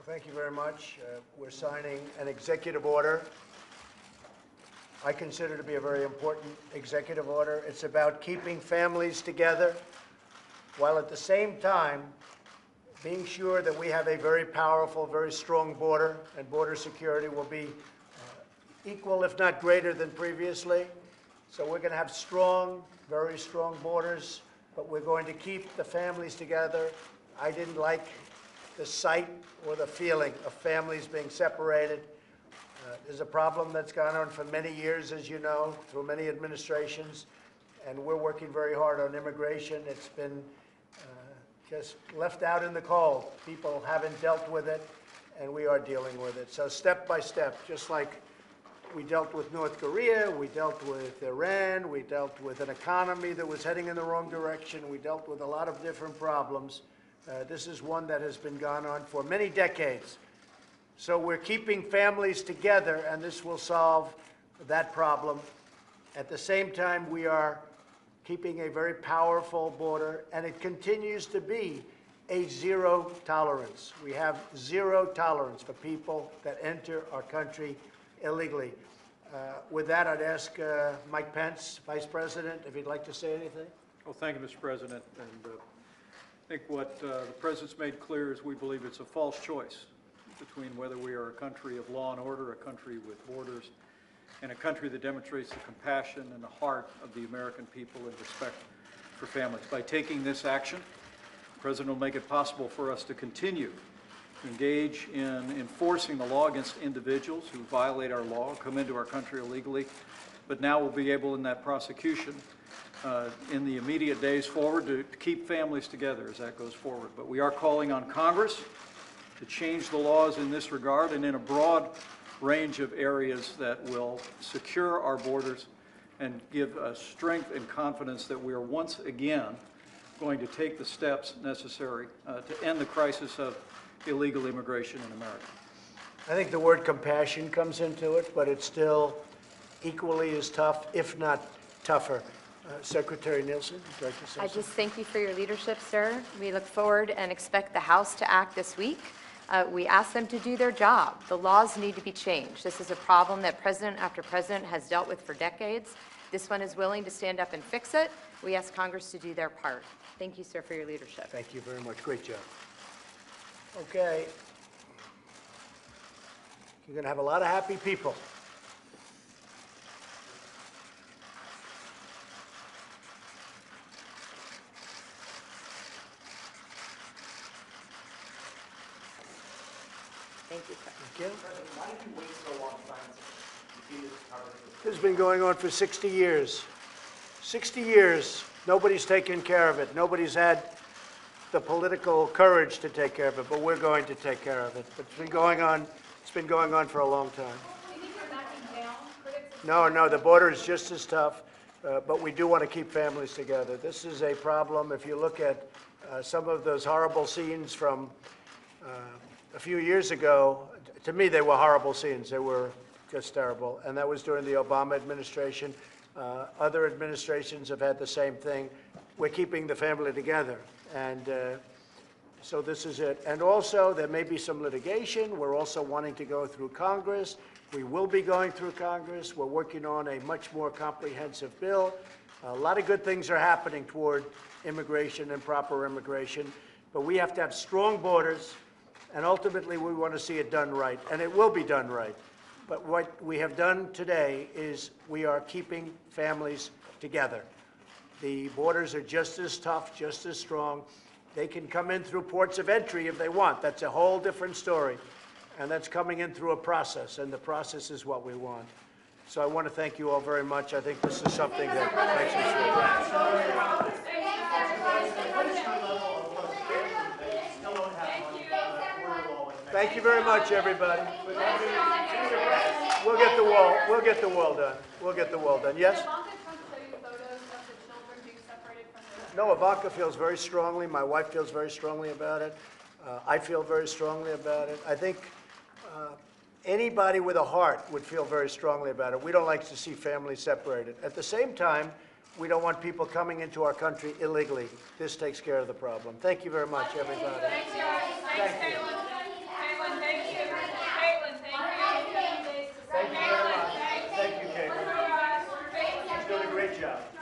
Thank you very much. We're signing an executive order. I consider to be a very important executive order. It's about keeping families together while at the same time being sure that we have a very powerful, very strong border, and border security will be equal, if not greater, than previously. So we're going to have strong, very strong borders, but we're going to keep the families together. I didn't like the sight or the feeling of families being separated. There's a problem that's gone on for many years, as you know, through many administrations, and we're working very hard on immigration. It's been just left out in the cold. People haven't dealt with it, and we are dealing with it. So step by step, just like we dealt with North Korea, we dealt with Iran, we dealt with an economy that was heading in the wrong direction, we dealt with a lot of different problems. This is one that has been gone on for many decades. So we're keeping families together, and this will solve that problem. At the same time, we are keeping a very powerful border, and it continues to be a zero tolerance. We have zero tolerance for people that enter our country illegally. With that, I'd ask Mike Pence, Vice President, if he'd like to say anything. Well, thank you, Mr. President. And I think what the President's made clear is we believe it's a false choice between whether we are a country of law and order, a country with borders, and a country that demonstrates the compassion and the heart of the American people and respect for families. By taking this action, the President will make it possible for us to continue to engage in enforcing the law against individuals who violate our law, come into our country illegally, but now we'll be able in that prosecution in the immediate days forward to keep families together as that goes forward. But we are calling on Congress to change the laws in this regard and in a broad range of areas that will secure our borders and give us strength and confidence that we are once again going to take the steps necessary to end the crisis of illegal immigration in America. I think the word compassion comes into it, but it's still equally as tough, if not tougher. Secretary Nielsen, would you like to say something? I just thank you for your leadership, sir. We look forward and expect the House to act this week. We ask them to do their job. The laws need to be changed. This is a problem that president after president has dealt with for decades. This one is willing to stand up and fix it. We ask Congress to do their part. Thank you, sir, for your leadership. Thank you very much. Great job. Okay. You're going to have a lot of happy people. Thank you, sir. Thank you. President, why did you wait so long to sign this? This has been going on for 60 years. 60 years. Nobody's taken care of it. Nobody's had the political courage to take care of it, but we're going to take care of it. But it's been going on for a long time. Do you think you're backing down? Critics No, the border is just as tough, but we do want to keep families together. This is a problem. If you look at some of those horrible scenes from a few years ago, to me, they were horrible scenes. They were just terrible. And that was during the Obama administration. Other administrations have had the same thing. We're keeping the family together. And so this is it. And also, there may be some litigation. We're also wanting to go through Congress. We will be going through Congress. We're working on a much more comprehensive bill. A lot of good things are happening toward immigration and proper immigration. But we have to have strong borders. And ultimately, we want to see it done right, and it will be done right. But what we have done today is we are keeping families together. The borders are just as tough, just as strong. They can come in through ports of entry if they want. That's a whole different story. And that's coming in through a process, and the process is what we want. So I want to thank you all very much. I think this is something that makes us feel good. Thank you very much, everybody. We'll get the wall. We'll get the wall done. We'll get the wall done. Yes? Ivanka Trump show you photos of the children being separated from No, Ivanka feels very strongly. My wife feels very strongly about it. I feel very strongly about it. I think anybody with a heart would feel very strongly about it. We don't like to see families separated. At the same time, we don't want people coming into our country illegally. This takes care of the problem. Thank you very much, everybody. Thanks, Thank you. Kaylin. job.